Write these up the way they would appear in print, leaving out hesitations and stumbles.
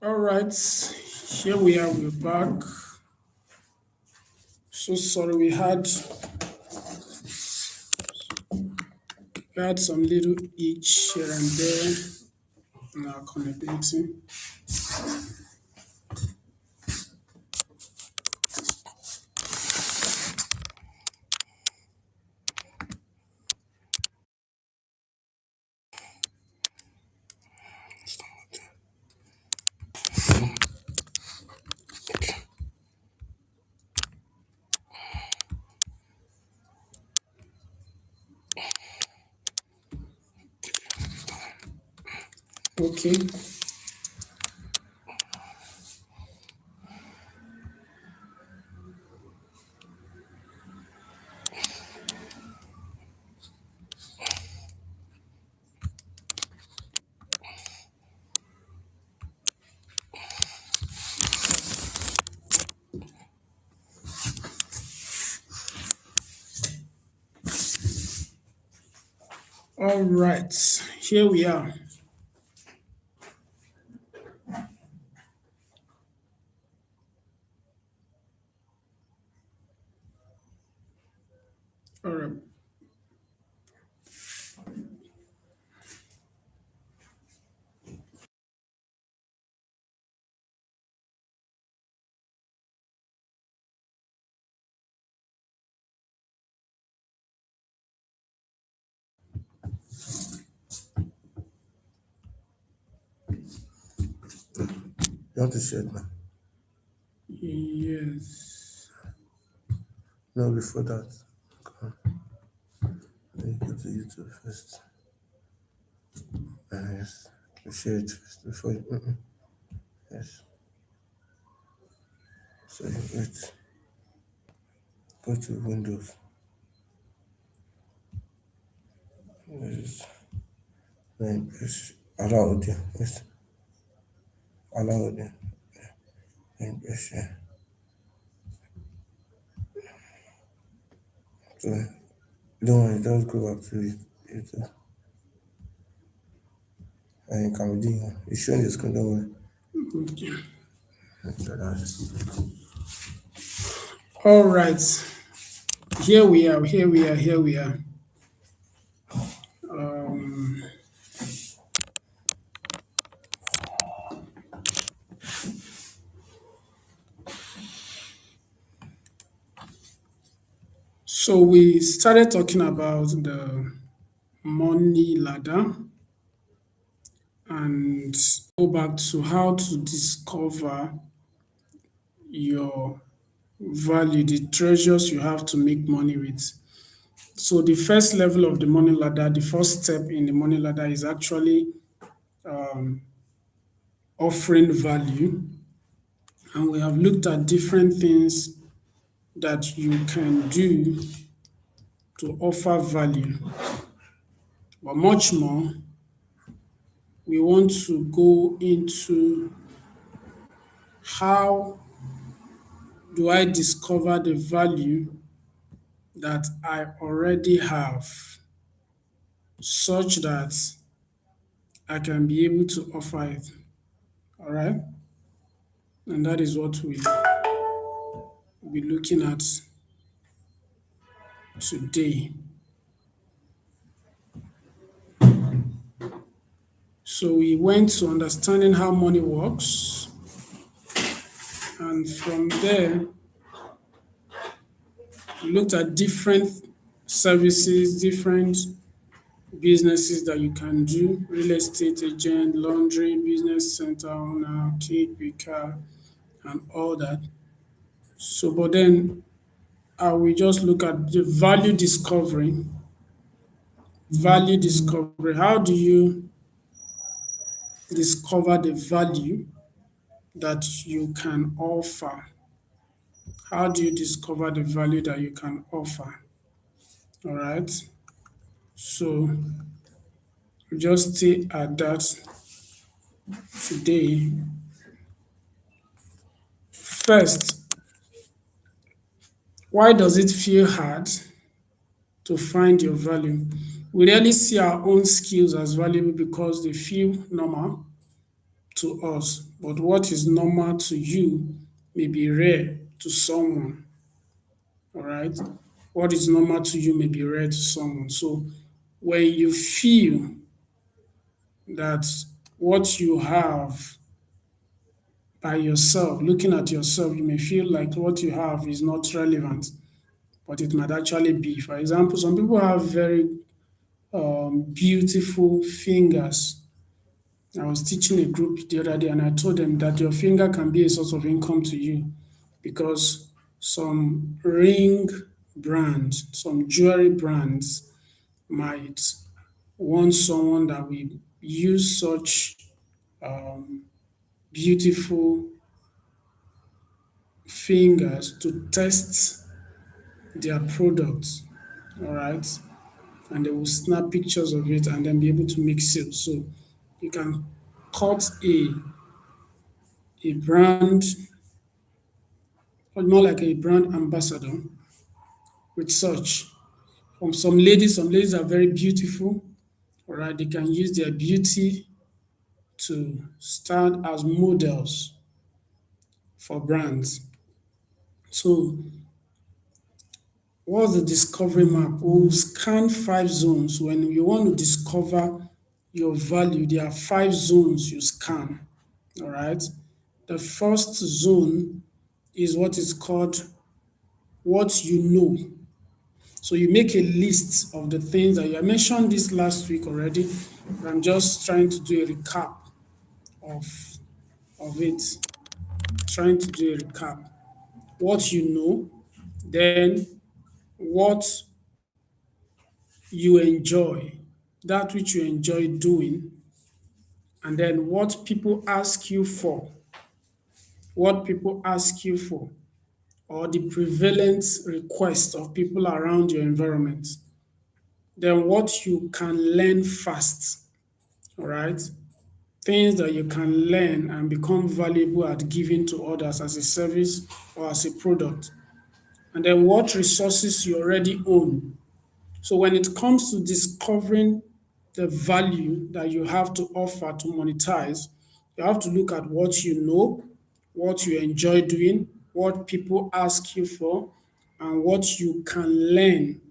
All right, here we are. We're back. So sorry, we had some little itch here and there in our connectivity. Okay. All right, here we are. All right. You want to share it now? Yes. No, before that. Come on. Let me go to YouTube first. Yes. You share it first before you. Yes. So you wait. Go to Windows. Yes. Then press allow audio. Yes. Allow audio. Then press yeah. So don't worry, just go back to it. YouTube. And you can be doing it. It's showing the screen, don't worry. Okay. So that's All right. Here we are. Here we are. Here we are. Um, so we started talking about the money ladder and go back to how to discover your value, the treasures you have to make money with. So the first level of the money ladder, the first step in the money ladder is actually offering value. And we have looked at different things that you can do to offer value. But much more, we want to go into how do I discover the value that I already have such that I can be able to offer it. All right. And that is what we'll be looking at today. So we went to understanding how money works, and from there, we looked at different services, different businesses that you can do: real estate agent, laundry, business center owner, cake baker, and all that. So, but then we just look at the value discovery. Value discovery. How do you discover the value that you can offer? How do you discover the value that you can offer? All right. So we just stay at that today. First, why does it feel hard to find your value? We rarely see our own skills as valuable because they feel normal to us, but what is normal to you may be rare to someone. All right. What is normal to you may be rare to someone. So when you feel that what you have by yourself, looking at yourself, you may feel like what you have is not relevant, but it might actually be. For example, some people have very beautiful fingers. I was teaching a group the other day and I told them that your finger can be a source of income to you because some ring brands, some jewelry brands might want someone that will use such beautiful fingers to test their products. All right. And they will snap pictures of it and then be able to make sales. So you can cut a brand, or more like a brand ambassador with such. From some ladies are very beautiful. All right. They can use their beauty to stand as models for brands. So what's the discovery map? We'll scan 5 zones. When you want to discover your value, there are 5 zones you scan. All right. The first zone is what is called what you know. So you make a list of the things that I mentioned this last week already. But I'm just trying to do a recap of it. Trying to do a recap. What you know, then what you enjoy, that which you enjoy doing, and then what people ask you for, what people ask you for, or the prevalent request of people around your environment. Then what you can learn fast, all right? Things that you can learn and become valuable at giving to others as a service or as a product. And then what resources you already own. So when it comes to discovering the value that you have to offer to monetize, you have to look at what you know, what you enjoy doing, what people ask you for, and what you can learn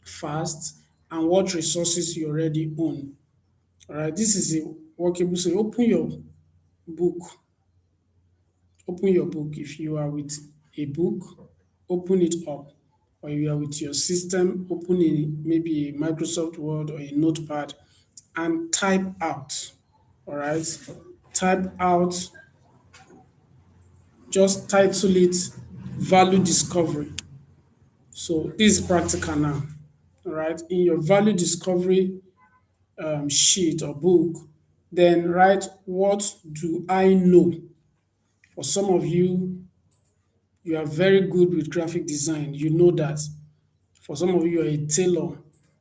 fast, and what resources you already own. All right, this is a workable. So book, open your book. If you are with a book, open it up. Or if you are with your system, open maybe a Microsoft Word or a notepad and type out. All right, type out, just title it value discovery. So this is practical now. All right, in your value discovery sheet or book, then write what do I know. For some of you, you are very good with graphic design. You know that. For some of you, you're a tailor.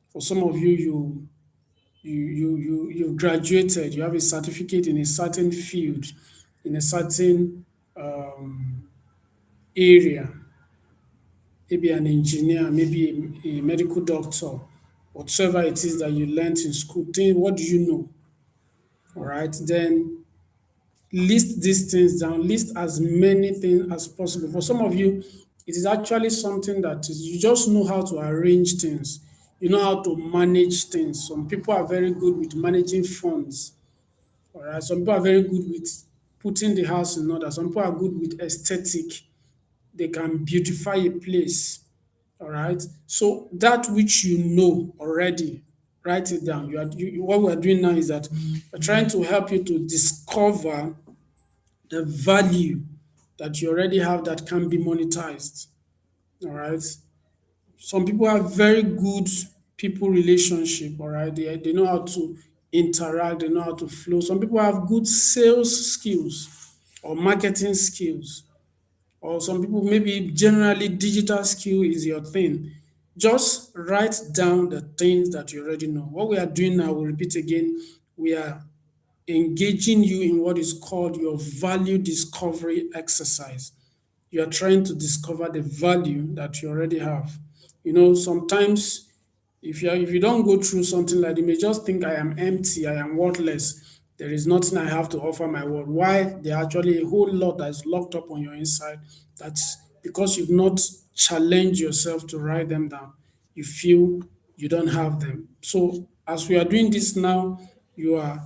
For some of you, you've graduated. You have a certificate in a certain field, in a certain area. Maybe an engineer, maybe a medical doctor, whatever it is that you learned in school. Then what do you know? All right. Then list these things down, list as many things as possible. For some of you, it is actually something that is, you just know how to arrange things, you know how to manage things. Some people are very good with managing funds, all right. Some people are very good with putting the house in order. Some people are good with aesthetic, they can beautify a place, all right. So that which you know already, write it down. What we're doing now is that we're trying to help you to discover the value that you already have that can be monetized. All right. Some people have very good people relationship. All right. They know how to interact, they know how to flow. Some people have good sales skills or marketing skills. Or some people, maybe generally digital skill is your thing. Just write down the things that you already know. What we are doing now, we'll repeat again, we are engaging you in what is called your value discovery exercise. You are trying to discover the value that you already have. Sometimes If you don't go through something like, you may just think I am empty, I am worthless. There is nothing I have to offer my world. Why? There are actually a whole lot that is locked up on your inside. That's because you've not challenged yourself to write them down. You feel you don't have them. So as we are doing this now, you are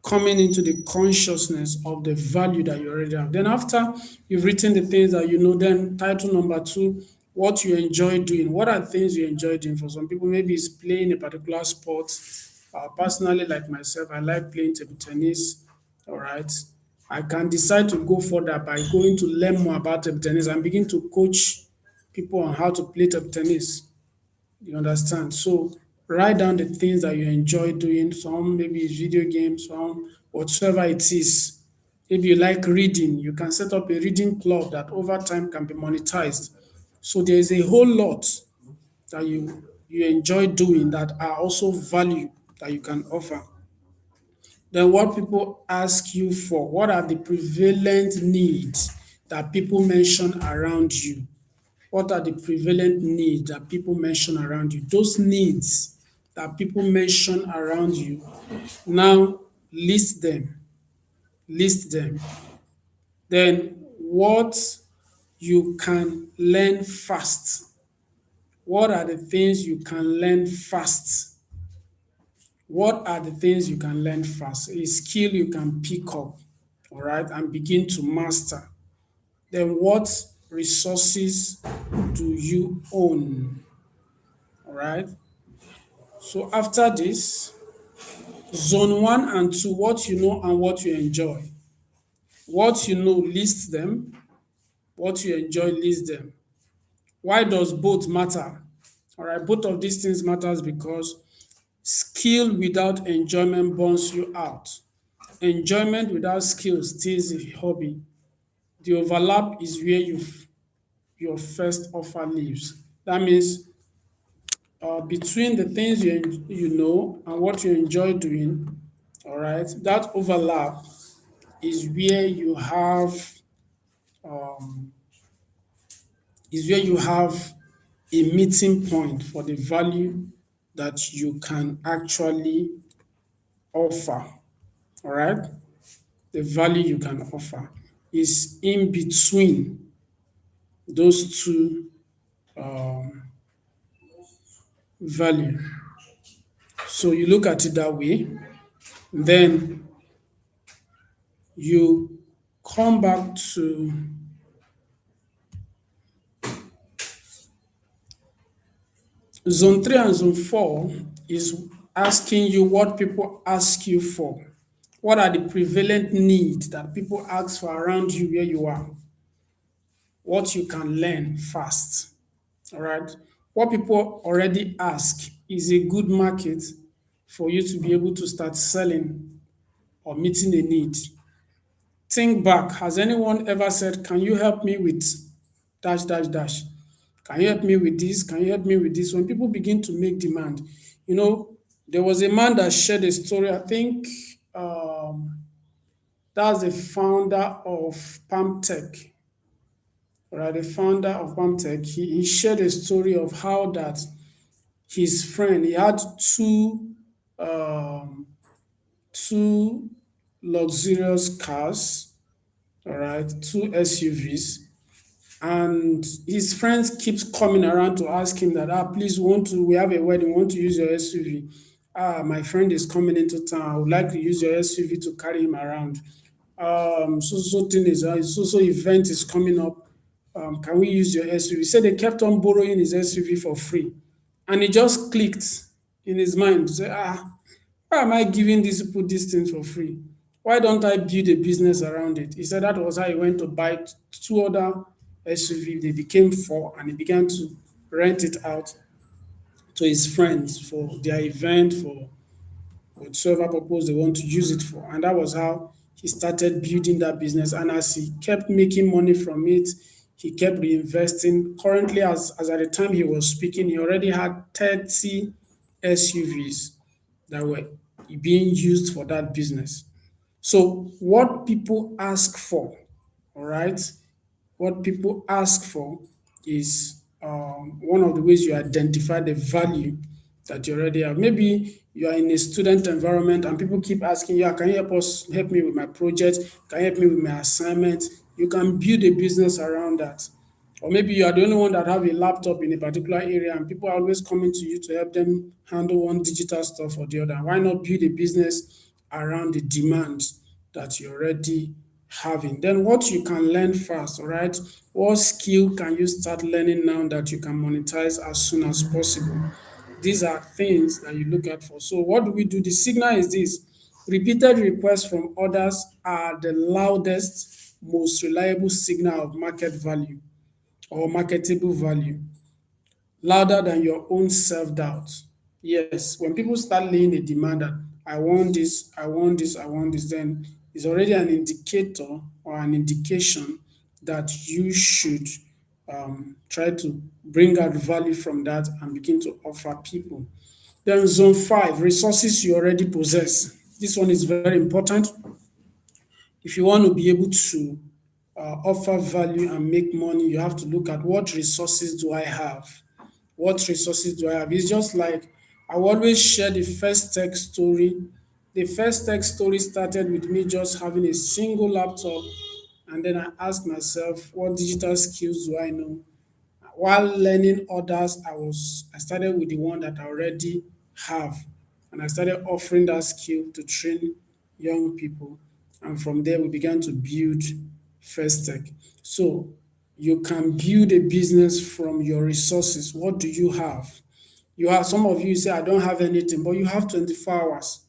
coming into the consciousness of the value that you already have. Then after you've written the things that you know, then title number two, what you enjoy doing. What are the things you enjoy doing? For some people, maybe it's playing a particular sport. Personally, like myself, I like playing table tennis. All right. I can decide to go further by going to learn more about table tennis and begin to coach people on how to play table tennis. You understand? So write down the things that you enjoy doing. Some maybe it's video games, some whatsoever it is. If you like reading, you can set up a reading club that over time can be monetized. So there is a whole lot that you enjoy doing that are also value that you can offer. Then what people ask you for, what are the prevalent needs that people mention around you? What are the prevalent needs that people mention around you? Those needs that people mention around you, now list them. List them. Then what you can learn fast. What are the things you can learn fast? What are the things you can learn fast? A skill you can pick up, all right, and begin to master. Then what resources do you own? All right. So after this, zone one and two, what you know and what you enjoy. What you know, list them. What you enjoy, list them. Why does both matter? All right, both of these things matters because skill without enjoyment burns you out. Enjoyment without skill stays a hobby. The overlap is where your first offer lives. That means between the things you know and what you enjoy doing, all right, that overlap is where you have um, is where you have a meeting point for the value that you can actually offer. All right, the value you can offer is in between those two value. So you look at it that way, then you come back to zone 3 and zone 4 is asking you what people ask you for. What are the prevalent needs that people ask for around you where you are? What you can learn fast. All right. What people already ask is a good market for you to be able to start selling or meeting a need. Think back. Has anyone ever said, can you help me with dash, dash, dash? Can you help me with this? Can you help me with this? When people begin to make demand, you know, there was a man that shared a story. I think that's the founder of Palm Tech, right? The founder of Palm Tech. He shared a story of how that his friend, he had um, two luxurious cars, all right, two SUVs, and his friends keeps coming around to ask him that, please, we have a wedding, we want to use your SUV. My friend is coming into town, I would like to use your SUV to carry him around. So thing is, so event is coming up, can we use your SUV? He said they kept on borrowing his SUV for free, and it just clicked in his mind, say, why am I giving these people these things for free? Why don't I build a business around it? He said that was how he went to buy two other SUV. They became four, and he began to rent it out to his friends for their event, for whatsoever purpose they want to use it for. And that was how he started building that business. And as he kept making money from it, he kept reinvesting. Currently, as at the time he was speaking, he already had 30 SUVs that were being used for that business. So, what people ask for, all right, what people ask for is one of the ways you identify the value that you already have. Maybe you are in a student environment and people keep asking you, "Ah, can you help me with my project? Can you help me with my assignment?" You can build a business around that. Or maybe you are the only one that have a laptop in a particular area and people are always coming to you to help them handle one digital stuff or the other. Why not build a business around the demands that you already having? Then what you can learn fast, all right? What skill can you start learning now that you can monetize as soon as possible? These are things that you look at for. So what do we do? The signal is this: repeated requests from others are the loudest, most reliable signal of market value or marketable value, louder than your own self-doubt. Yes, when people start laying a demand that I want this, I want this, I want this, then it's already an indicator or an indication that you should try to bring out value from that and begin to offer people. Then zone five, resources you already possess. This one is very important. If you want to be able to offer value and make money, you have to look at what resources do I have? What resources do I have? It's just like I will always share the first tech story. The first tech story started with me just having a single laptop, and then I asked myself, what digital skills do I know? While learning others, I started with the one that I already have, and I started offering that skill to train young people. And from there, we began to build First Tech. So you can build a business from your resources. What do you have? You have some of you say, I don't have anything, but you have 24 hours.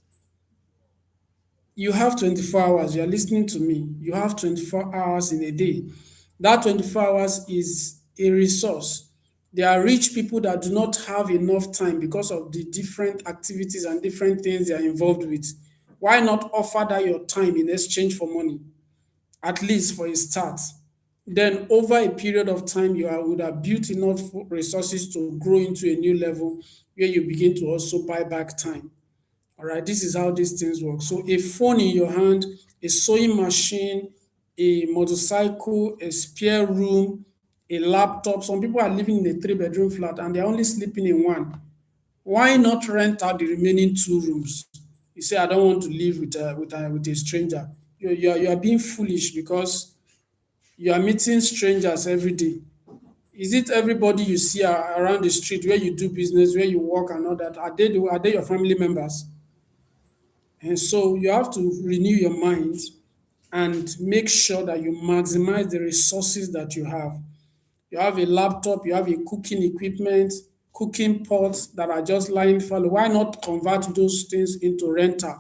You have 24 hours. You are listening to me. You have 24 hours in a day. That 24 hours is a resource. There are rich people that do not have enough time because of the different activities and different things they are involved with. Why not offer that your time in exchange for money, at least for a start? Then, over a period of time, would have built enough resources to grow into a new level where you begin to also buy back time. All right, this is how these things work. So a phone in your hand, a sewing machine, a motorcycle, a spare room, a laptop. Some people are living in a three-bedroom flat and they're only sleeping in one. Why not rent out the remaining two rooms? You say, I don't want to live with a stranger. You are being foolish because you are meeting strangers every day. Is it everybody you see around the street where you do business, where you work and all that? Are they your family members? And so you have to renew your mind and make sure that you maximize the resources that you have. You have a laptop, you have a cooking equipment, cooking pots that are just lying fallow. Why not convert those things into rental?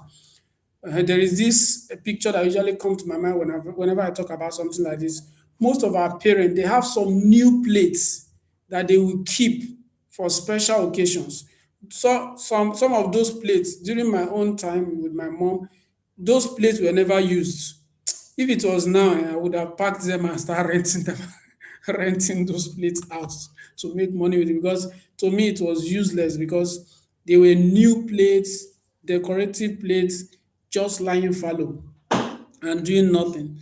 There is this picture that usually comes to my mind whenever I talk about something like this. Most of our parents, they have some new plates that they will keep for special occasions. So some of those plates during my own time with my mom, those plates were never used. If it was now, I would have packed them and start renting them, renting those plates out to make money with it. Because to me, it was useless because they were new plates, decorative plates, just lying fallow and doing nothing.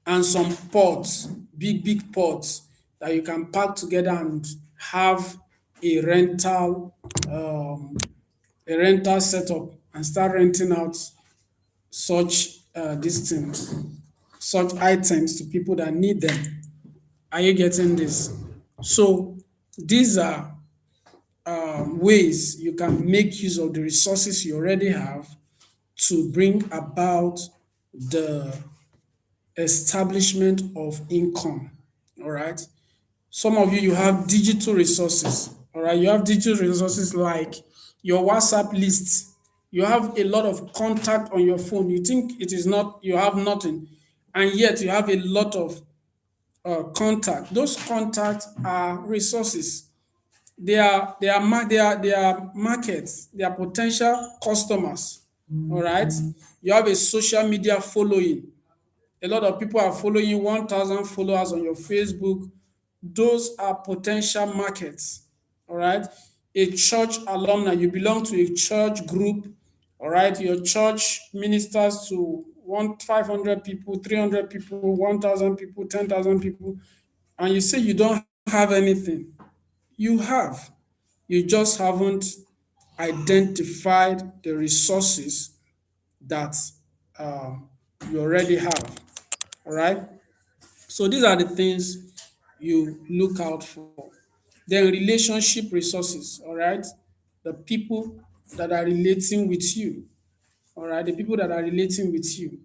And some pots, big pots that you can pack together and have a rental, um, a rental setup and start renting out such these things, such items to people that need them. Are you getting this? So these are ways you can make use of the resources you already have to bring about the establishment of income. All right. Some of you have digital resources. All right. You have digital resources like your WhatsApp list. You have a lot of contact on your phone. You think it is not, you have nothing. And yet you have a lot of contact. Those contacts are resources. They are markets. They are potential customers. All right. You have a social media following. A lot of people are following you, 1,000 followers on your Facebook. Those are potential markets. All right. A church alumni, you belong to a church group. All right. Your church ministers to 500 people, 300 people, 1,000 people, 10,000 people, and you say you don't have anything. You have. You just haven't identified the resources that um, you already have. All right. So these are the things you look out for. Then relationship resources. All right. The people that are relating with you. All right. The people that are relating with you.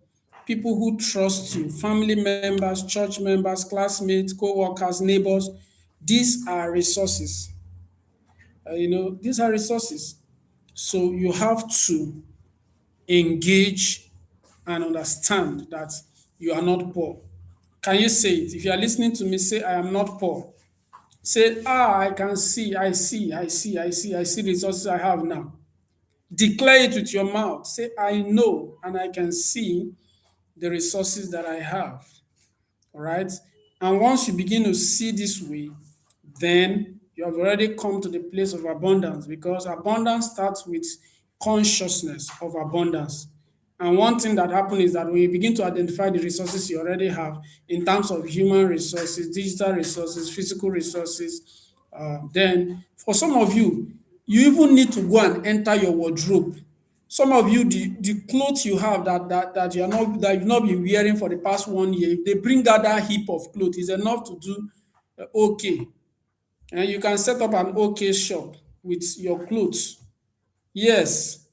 People who trust you, family members, church members, classmates, co-workers, neighbors. These are resources. These are resources. So you have to engage and understand that you are not poor. Can you say it? If you are listening to me, say, I am not poor. Say, I can see, I see the resources I have now. Declare it with your mouth. Say, I know and I can see the resources that I have. All right. And once you begin to see this way, then you have already come to the place of abundance, because abundance starts with consciousness of abundance. And one thing that happens is that when you begin to identify the resources you already have in terms of human resources, digital resources, physical resources, then for some of you, you even need to go and enter your wardrobe. Some of you, the clothes you have that you've not been wearing for the past 1 year, if they bring out that heap of clothes, is enough to do okay. And you can set up an okay shop with your clothes. Yes.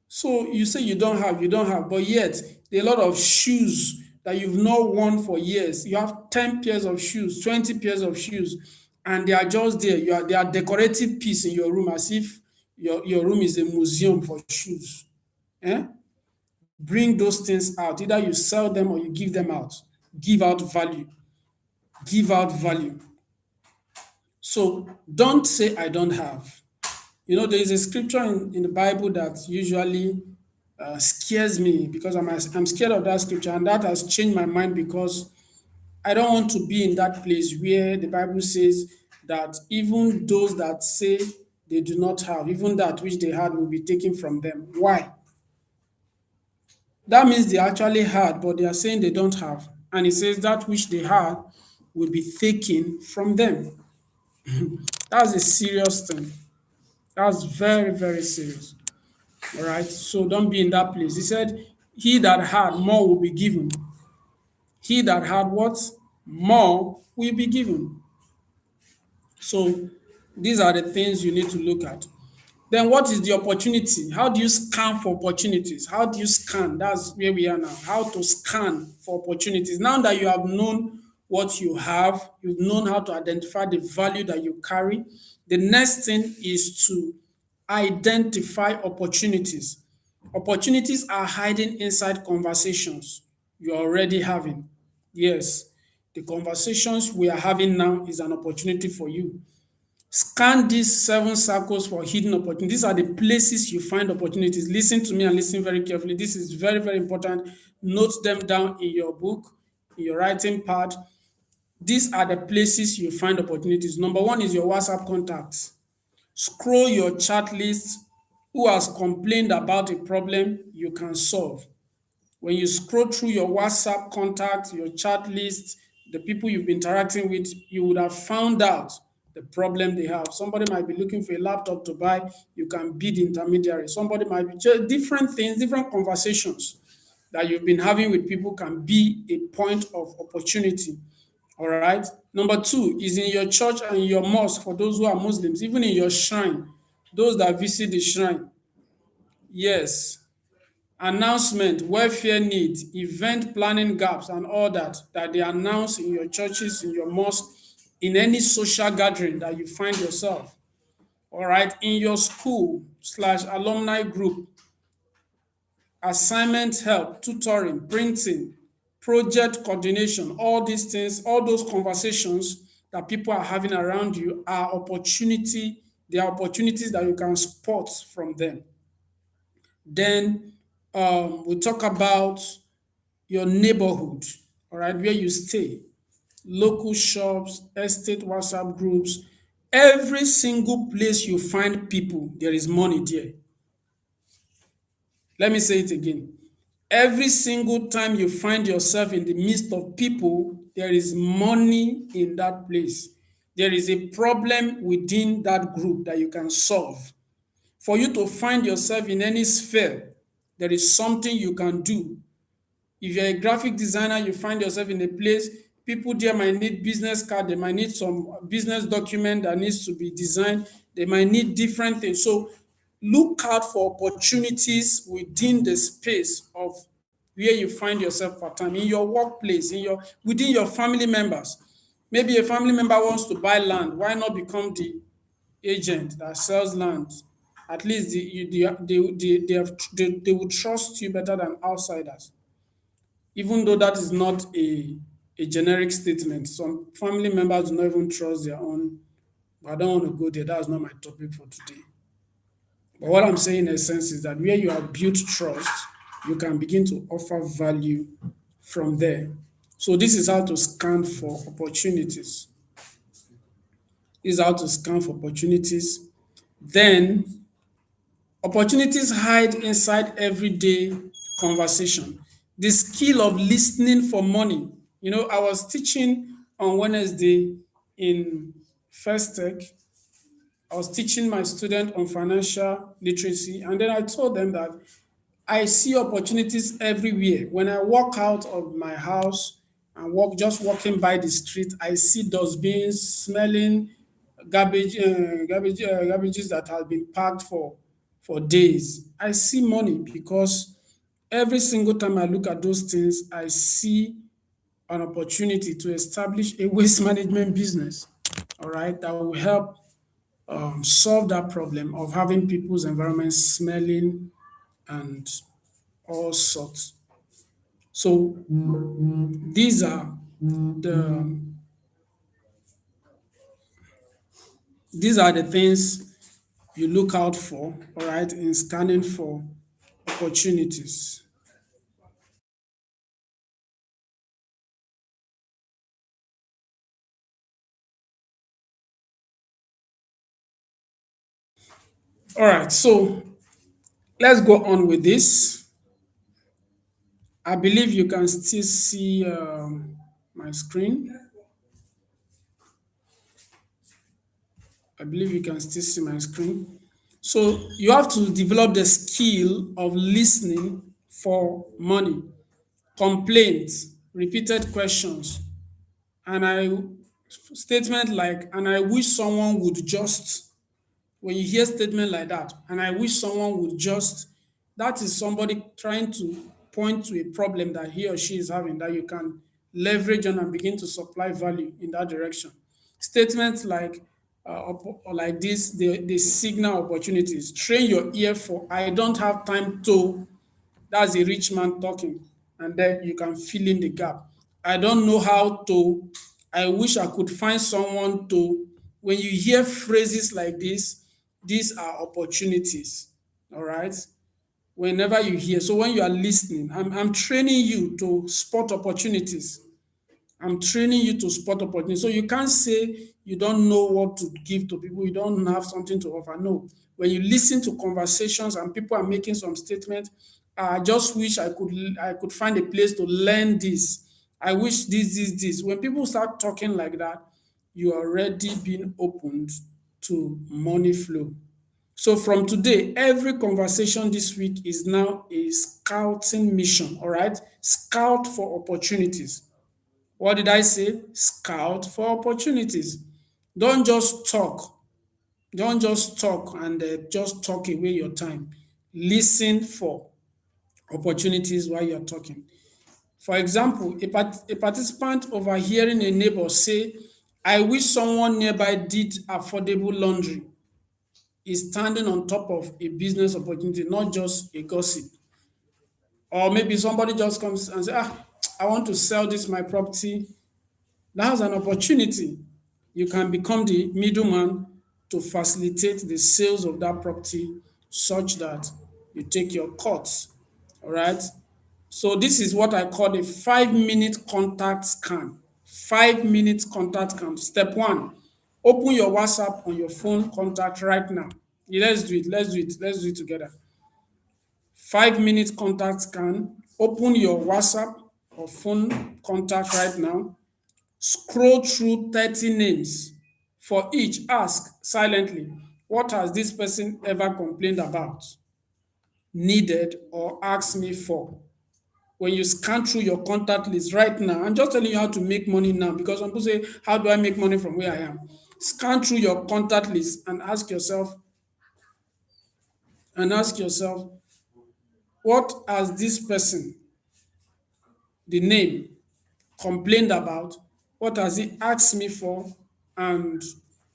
So you say you don't have, but yet there are a lot of shoes that you've not worn for years. You have 10 pairs of shoes, 20 pairs of shoes, and they are just there. They are decorative piece in your room, as if your room is a museum for shoes. Eh? Bring those things out. Either you sell them or you give them out. Give out value. Give out value. So don't say, I don't have. There is a scripture in the Bible that usually scares me, because I'm scared of that scripture, and that has changed my mind, because I don't want to be in that place where the Bible says that even those that say they do not have, even that which they had will be taken from them. Why? That means they actually had, but they are saying they don't have. And it says that which they had will be taken from them. That's a serious thing. That's very, very serious. All right. So don't be in that place. He said, he that had more will be given. He that had what? More will be given. So these are the things you need to look at. Then what is the opportunity? How do you scan for opportunities? How do you scan? That's where we are now. How to scan for opportunities. Now that you have known what you have, you've known how to identify the value that you carry, the next thing is to identify opportunities. Opportunities are hiding inside conversations you're already having. Yes, the conversations we are having now is an opportunity for you. Scan these 7 circles for hidden opportunities. These are the places you find opportunities. Listen to me and listen very carefully. This is very, very important. Note them down in your book, in your writing pad. These are the places you find opportunities. Number one is your WhatsApp contacts. Scroll your chat list. Who has complained about a problem you can solve? When you scroll through your WhatsApp contacts, your chat list, the people you've been interacting with, you would have found out the problem they have. Somebody might be looking for a laptop to buy, you can be the intermediary. Somebody might be just different things, different conversations that you've been having with people can be a point of opportunity. All right. Number two is in your church and in your mosque for those who are Muslims, even in your shrine, those that visit the shrine. Yes, announcement, welfare needs, event planning gaps, and all that they announce in your churches, in your mosque, in any social gathering that you find yourself. All right, in your school slash alumni group, assignment help, tutoring, printing, project coordination, all these things, all those conversations that people are having around you are opportunity. They are opportunities that you can spot from them. Then we talk about your neighborhood, all right, where you stay, local shops, estate WhatsApp groups. Every single place you find people, there is money there. Let me say it again. Every single time you find yourself in the midst of people, there is money in that place. There is a problem within that group that you can solve. For you to find yourself in any sphere, there is something you can do. If you're a graphic designer, you find yourself in a place, people there might need business card, they might need some business document that needs to be designed, they might need different things. So look out for opportunities within the space of where you find yourself part time, in your workplace, in your within your family members. Maybe a family member wants to buy land. Why not become the agent that sells land? At least they will trust you better than outsiders, even though that is not a generic statement. Some family members do not even trust their own, but I don't want to go there. That's not my topic for today. But what I'm saying in essence is that where you have built trust, you can begin to offer value from there. So this is how to scan for opportunities. This is how to scan for opportunities. Then opportunities hide inside everyday conversation. The skill of listening for money. I was teaching on Wednesday in First Tech. I was teaching my student on financial literacy, and then I told them that I see opportunities everywhere. When I walk out of my house and just walking by the street, I see dustbins smelling garbages that have been packed for days. I see money because every single time I look at those things, I see an opportunity to establish a waste management business. All right, that will help solve that problem of having people's environment smelling and all sorts. So these are the these are the things you look out for, all right, in scanning for opportunities. All right, so let's go on with this. I believe you can still see my screen. I believe you can still see my screen. So you have to develop the skill of listening for money, complaints, repeated questions, and I statement like, and I wish someone would just, when you hear statement like that, and I wish someone would just, that is somebody trying to point to a problem that he or she is having that you can leverage on and begin to supply value in that direction. Statements like or like this, they signal opportunities. Train your ear for I don't have time to. That's a rich man talking. And then you can fill in the gap. I don't know how to. I wish I could find someone to. When you hear phrases like this, these are opportunities. All right. Whenever you hear, so when you are listening, I'm training you to spot opportunities. I'm training you to spot opportunities. So you can't say you don't know what to give to people, you don't have something to offer. No. When you listen to conversations and people are making some statement, I just wish I could find a place to learn this. I wish this. When people start talking like that, you are already being opened to money flow. So from today, every conversation this week is now a scouting mission. All right. Scout for opportunities. What did I say? Scout for opportunities. Don't just talk. Don't just talk and just talk away your time. Listen for opportunities while you're talking. For example, a participant overhearing a neighbor say, I wish someone nearby did affordable laundry, is standing on top of a business opportunity, not just a gossip. Or maybe somebody just comes and say, I want to sell this my property. That's an opportunity. You can become the middleman to facilitate the sales of that property such that you take your cuts. All right. So this is what I call a 5 minute contact scan. 5 minute contact scan. Step one, open your WhatsApp on your phone contact right now. Yeah, let's do it. Let's do it together. 5 minute contact scan. Open your WhatsApp or phone contact right now. Scroll through 30 names. For each, ask silently, What has this person ever complained about, needed, or asked me for? When you scan through your contact list right now, I'm just telling you how to make money now because some people say, how do I make money from where I am? Scan through your contact list and ask yourself, what has this person, the name, complained about? What has he asked me for? And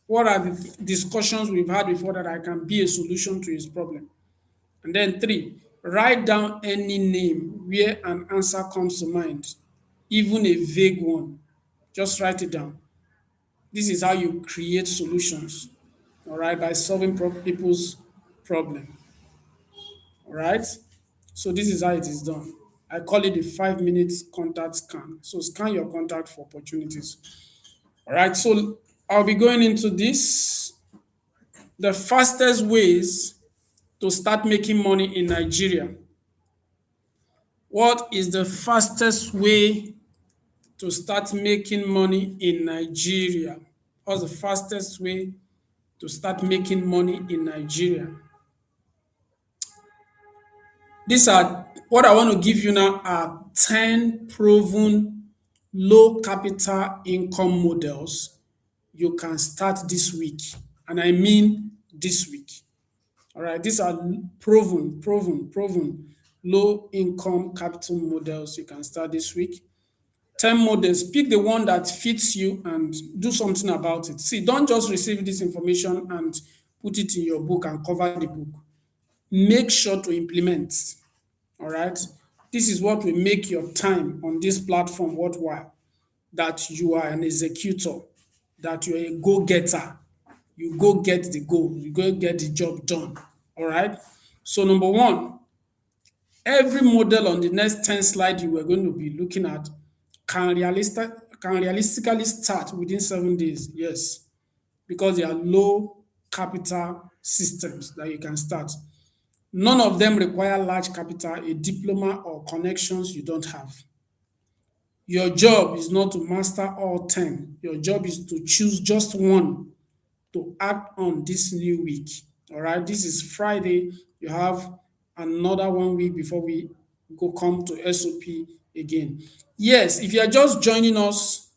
what are the discussions we've had before that I can be a solution to his problem? And then three, write down any name where an answer comes to mind, even a vague one. Just write it down. This is how you create solutions, all right, by solving people's problem, all right? So this is how it is done. I call it the 5 minute contact scan. So scan your contact for opportunities. All right, so I'll be going into this. The fastest ways to start making money in Nigeria. What is the fastest way to start making money in Nigeria? What's the fastest way to start making money in Nigeria? These are what I want to give you now are 10 proven low capital income models you can start this week. And I mean this week. All right, these are proven low income capital models you can start this week. 10 models, pick the one that fits you and do something about it. See, don't just receive this information and put it in your book and cover the book. Make sure to implement. All right. This is what will make your time on this platform worthwhile. That you are an executor, that you're a go getter. You go get the goal, you go get the job done. All right. So, number one, every model on the next 10 slides you were going to be looking at can realistically start within 7 days. Yes, because they are low capital systems that you can start. None of them require large capital, a diploma, or connections you don't have. Your job is not to master all 10. Your job is to choose just one to act on this new week. All right, this is Friday. You have another 1 week before we go come to SOP again. Yes, if you are just joining us,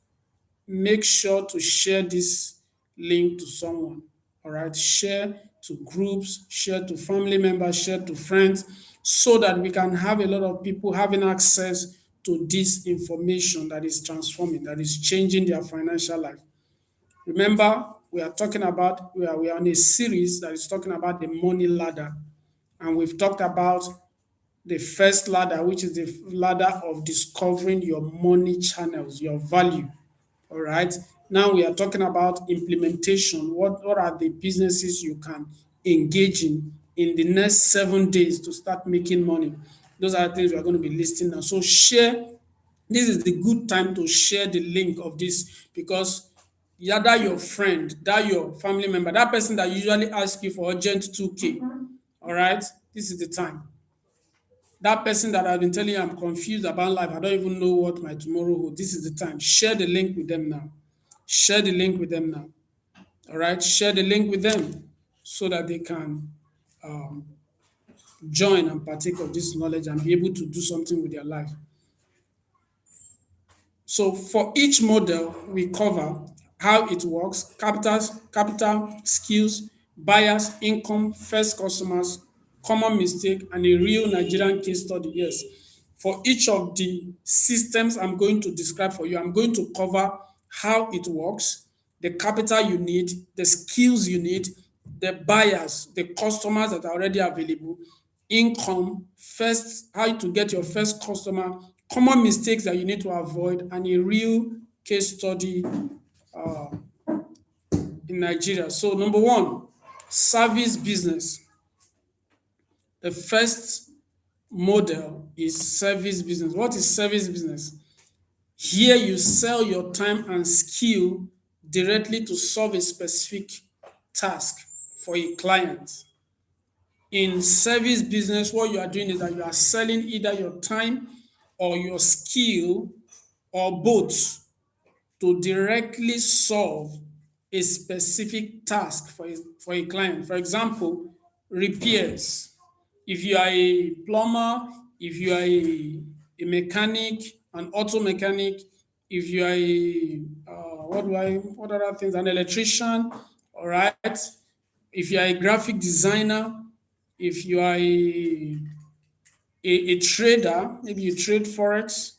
make sure to share this link to someone. All right, share to groups, share to family members, share to friends, so that we can have a lot of people having access to this information that is transforming, that is changing their financial life. Remember, we are on a series that is talking about the money ladder, and we've talked about the first ladder, which is the ladder of discovering your money channels, your value. All right. Now we are talking about implementation. What are the businesses you can engage in the next 7 days to start making money? Those are the things we are going to be listing now. So share. This is the good time to share the link of this because that your friend, that your family member, that person that usually asks you for urgent 2K. All right. This is the time. That person that has been telling you I'm confused about life, I don't even know what my tomorrow holds. This is the time. Share the link with them now. Share the link with them now. All right. Share the link with them so that they can join and partake of this knowledge and be able to do something with their life. So for each model, we cover how it works, capital, skills, buyers, income, first customers, common mistake, and a real Nigerian case study. Yes. For each of the systems I'm going to describe for you, I'm going to cover how it works, the capital you need, the skills you need, the buyers, the customers that are already available, income, first, how to get your first customer, common mistakes that you need to avoid, and a real case study in Nigeria. So, number one, service business. The first model is service business. What is service business? Here you sell your time and skill directly to solve a specific task for a client. In service business, what you are doing is that you are selling either your time or your skill or both to directly solve a specific task for a client. For example, repairs. If you are a plumber, if you are a mechanic, an auto mechanic, if you are a what other things, an electrician, all right. If you are a graphic designer, if you are a trader, maybe you trade forex,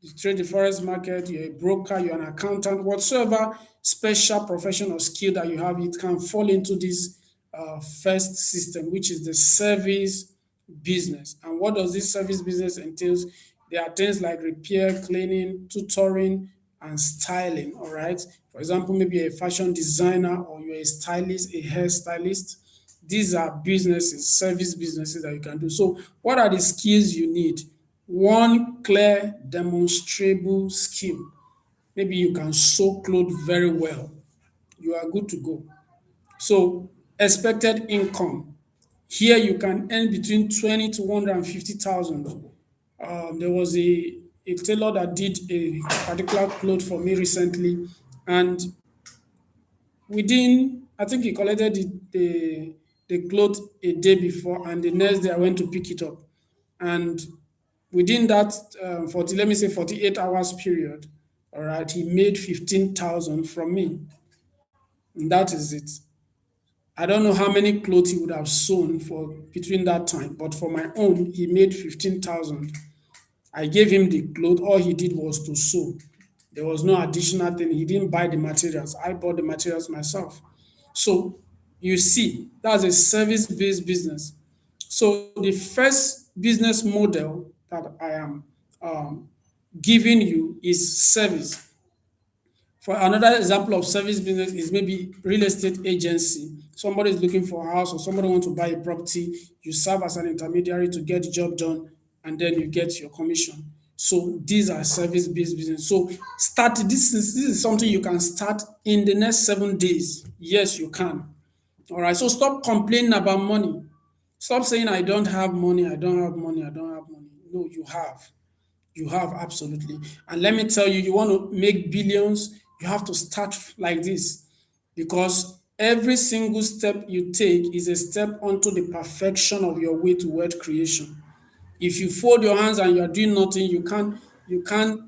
you trade the forex market, you're a broker, you're an accountant, whatsoever special profession or skill that you have, it can fall into this first system, which is the service business. And what does this service business entails? There are things like repair, cleaning, tutoring, and styling. All right. For example, maybe you're a fashion designer or you're a stylist, a hairstylist. These are businesses, service businesses that you can do. So, what are the skills you need? One clear, demonstrable skill. Maybe you can sew clothes very well. You are good to go. So, expected income. Here you can earn between 20 to 150,000. There was a tailor that did a particular cloth for me recently, and within, I think he collected the cloth a day before, and the next day I went to pick it up. And within that 40, let me say 48 hours period, all right, he made 15,000 from me. And that is it. I don't know how many clothes he would have sewn for between that time, but for my own, he made 15,000. I gave him the cloth. All he did was to sew. There was no additional thing. He didn't buy the materials. I bought the materials myself. So you see, that's a service-based business. So the first business model that I am um, giving you is service. For another example of service business is maybe real estate agency. Somebody is looking for a house or somebody wants to buy a property. You serve as an intermediary to get the job done, and then you get your commission. So these are service-based business. So start this is something you can start in the next 7 days. Yes, you can. All right. So stop complaining about money. Stop saying I don't have money, I don't have money, I don't have money. No, you have. You have absolutely. And let me tell you, you want to make billions, you have to start like this because every single step you take is a step onto the perfection of your way to wealth creation. If you fold your hands and you are doing nothing, you can't,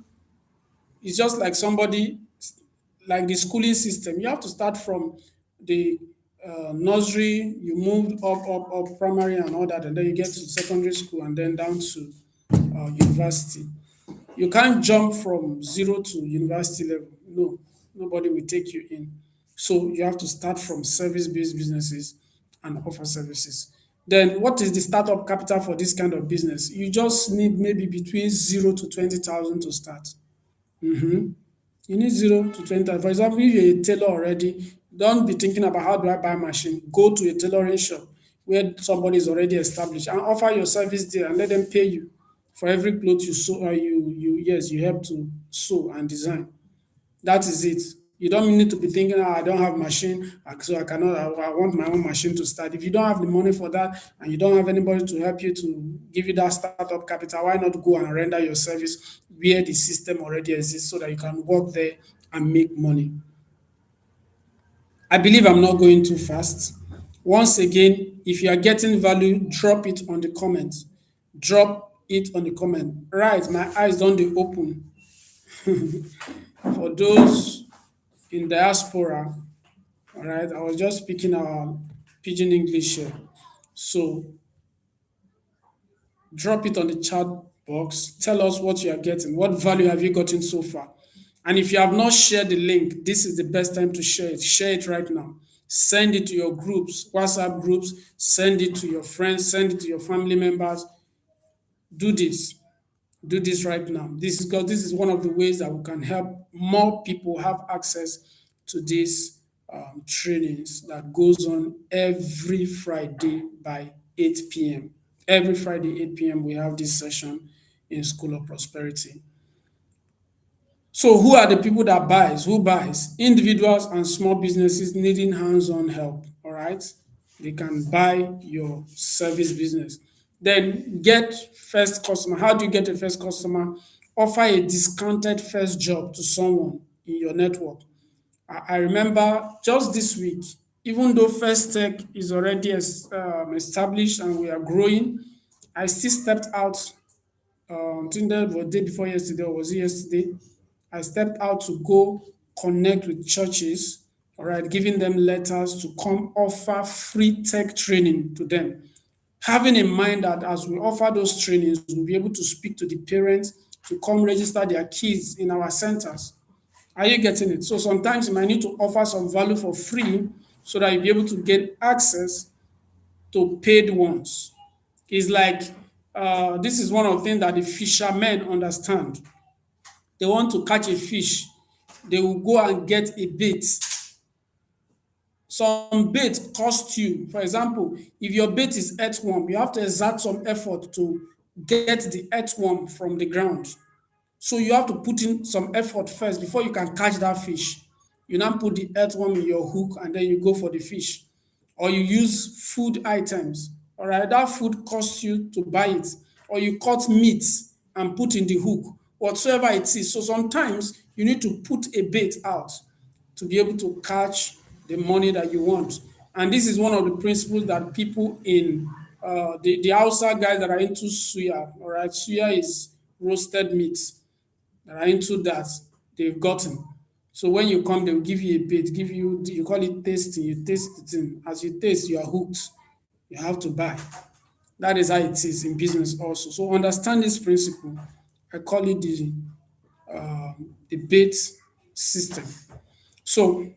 it's just like somebody, like the schooling system. You have to start from the nursery, you move up, primary and all that, and then you get to secondary school and then down to university. You can't jump from zero to university level. No, nobody will take you in. So you have to start from service-based businesses and offer services. Then what is the startup capital for this kind of business? You just need maybe between 0 to 20,000 to start. You need 0 to 20. For example, if you're a tailor already, don't be thinking about how do I buy a machine. Go to a tailoring shop where somebody is already established and offer your service there and let them pay you for every cloth you sew. You help to sew and design. That is it. You don't need to be thinking, I don't have machine, so I cannot. I want my own machine to start. If you don't have the money for that, and you don't have anybody to help you to give you that startup capital, why not go and render your service where the system already exists, so that you can work there and make money? I believe I'm not going too fast. Once again, if you are getting value, drop it on the comments. Drop it on the comment. Right, my eyes don't dey open. For those in diaspora, all right, I was just speaking our pidgin English here. So drop it on the chat box. Tell us what you are getting. What value have you gotten so far? And if you have not shared the link, this is the best time to share it. Share it right now. Send it to your groups, WhatsApp groups, send it to your friends, send it to your family members. Do this. Do this right now. This is because this is one of the ways that we can help more people have access to these trainings that goes on every Friday by 8 p.m. Every Friday, 8 p.m., we have this session in School of Prosperity. So, who are the people that buys? Who buys? Individuals and small businesses needing hands-on help. All right, they can buy your service business. Then get first customer. How do you get a first customer? Offer a discounted first job to someone in your network. I remember just this week, even though First Tech is already established and we are growing, I still stepped out. I think that was day before yesterday, or was it yesterday? I stepped out to go connect with churches, all right, giving them letters to come offer free tech training to them. Having in mind that as we offer those trainings, we'll be able to speak to the parents to come register their kids in our centers. Are you getting it? So sometimes you might need to offer some value for free so that you'll be able to get access to paid ones. It's like this is one of the things that the fishermen understand. They want to catch a fish, they will go and get a bait. Some bait cost you. For example, if your bait is earthworm, you have to exert some effort to get the earthworm from the ground. So you have to put in some effort first before you can catch that fish. You now put the earthworm in your hook and then you go for the fish. Or you use food items. All right, that food costs you to buy it. Or you cut meat and put in the hook, whatsoever it is. So sometimes you need to put a bait out to be able to catch the money that you want. And this is one of the principles that people in the outside guys that are into suya, all right, suya is roasted meat, that are into that, they've gotten. So when you come, they'll give you a bait, give you, you call it tasting, you taste the thing. As you taste, you are hooked. You have to buy. That is how it is in business also. So understand this principle. I call it the bait system. So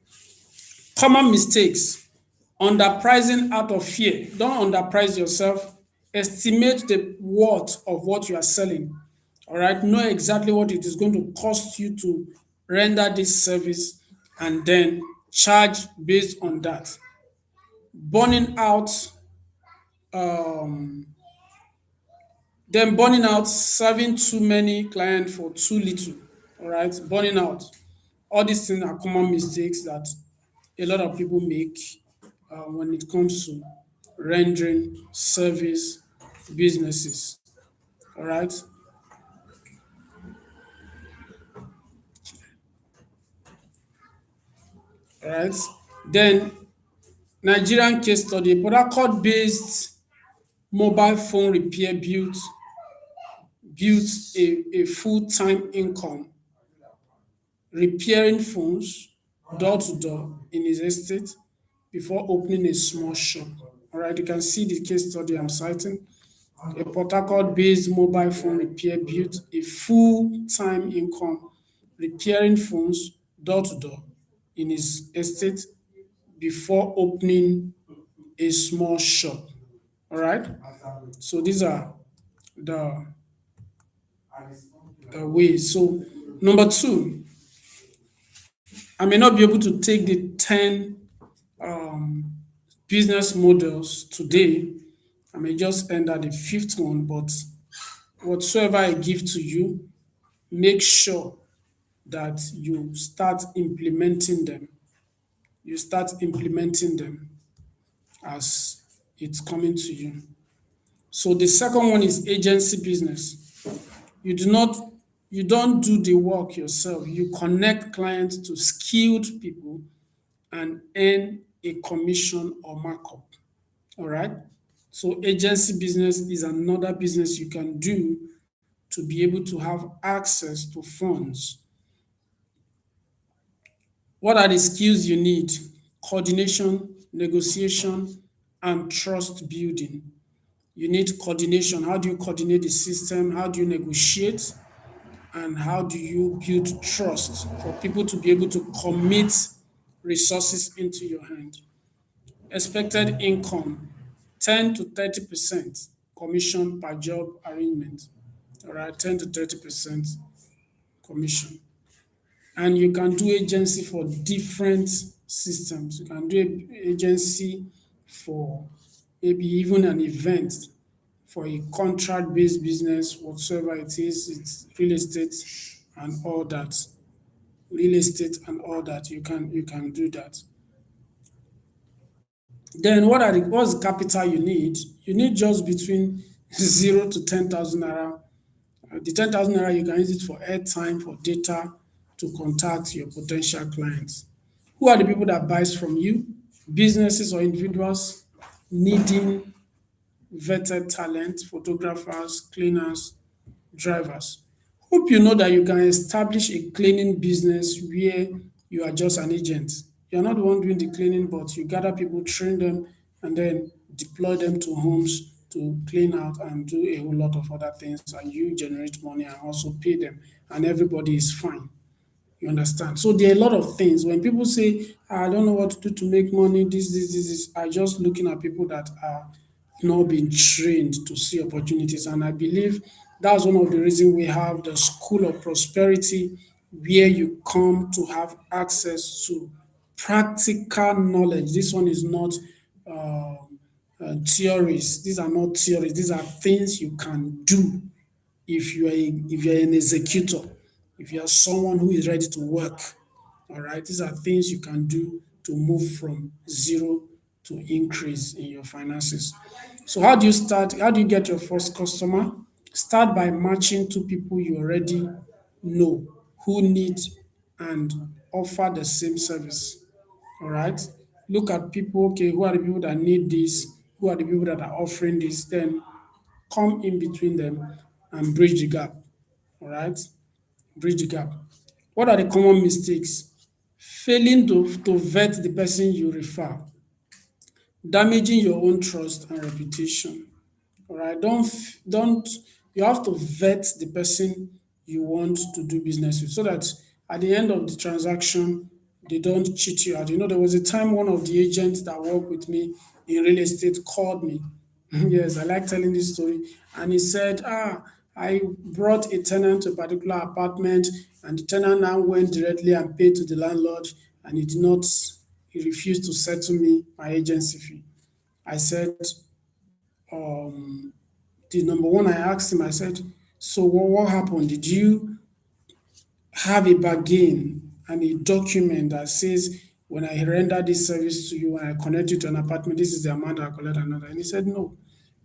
common mistakes: underpricing out of fear. Don't underprice yourself. Estimate the worth of what you are selling. All right. Know exactly what it is going to cost you to render this service and then charge based on that. Burning out, um, then burning out, serving too many clients for too little. All right. Burning out. All these things are common mistakes that a lot of people make when it comes to rendering service businesses. All right. All right. Then Nigerian case study: Port Harcourt-based mobile phone repair built a full-time income repairing phones door to door in his estate before opening a small shop. All right, you can see the case study I'm citing. A Port Harcourt-based mobile phone repair built a full-time income repairing phones door to door in his estate before opening a small shop. All right. So these are the, the ways. So number two, I may not be able to take the 10 business models today. I may just end at the fifth one, but whatsoever I give to you, make sure that you start implementing them. You start implementing them as it's coming to you. So the second one is agency business. You do not you don't do the work yourself. You connect clients to skilled people and earn a commission or markup. All right. So agency business is another business you can do to be able to have access to funds. What are the skills you need? Coordination, negotiation, and trust building. You need coordination. How do you coordinate the system? How do you negotiate? And how do you build trust for people to be able to commit resources into your hand? Expected income: 10 to 30% commission per job arrangement. All right, 10 to 30% commission. And you can do agency for different systems. You can do agency for maybe even an event, for a contract based business, whatsoever it is, it's real estate and all that. Real estate and all that, you can do that. Then what's the capital you need? You need just between 0 to 10,000 naira. The 10,000 naira, you can use it for airtime, for data, to contact your potential clients. Who are the people that buys from you? Businesses or individuals needing vetted talent, photographers, cleaners, drivers. Hope you know that you can establish a cleaning business where you are just an agent. You're not the one doing the cleaning, but you gather people, train them, and then deploy them to homes to clean out and do a whole lot of other things. And you generate money and also pay them, and everybody is fine. You understand? So there are a lot of things. When people say, "Ah, I don't know what to do to make money, this, I just looking at people that are not being trained to see opportunities. And I believe that's one of the reasons we have the School of Prosperity, where you come to have access to practical knowledge. This one is not uh, theories. These are not theories. These are things you can do if you're an executor, if you are someone who is ready to work. All right, these are things you can do to move from zero to increase in your finances. So how do you start? How do you get your first customer? Start by matching two people you already know who need and offer the same service. All right. Look at people, okay, who are the people that need this? Who are the people that are offering this? Then come in between them and bridge the gap. All right. Bridge the gap. What are the common mistakes? Failing to vet the person you refer, damaging your own trust and reputation. All right. Don't you have to vet the person you want to do business with so that at the end of the transaction they don't cheat you out. There was a time one of the agents that worked with me in real estate called me. Yes, I like telling this story. And he said, I brought a tenant to a particular apartment, and the tenant now went directly and paid to the landlord, and he refused to settle me my agency fee. I said, the number one, I asked him, I said, so what happened? Did you have a bargain and a document that says, when I render this service to you, when I connect you to an apartment, this is the amount I collect another? And he said, no.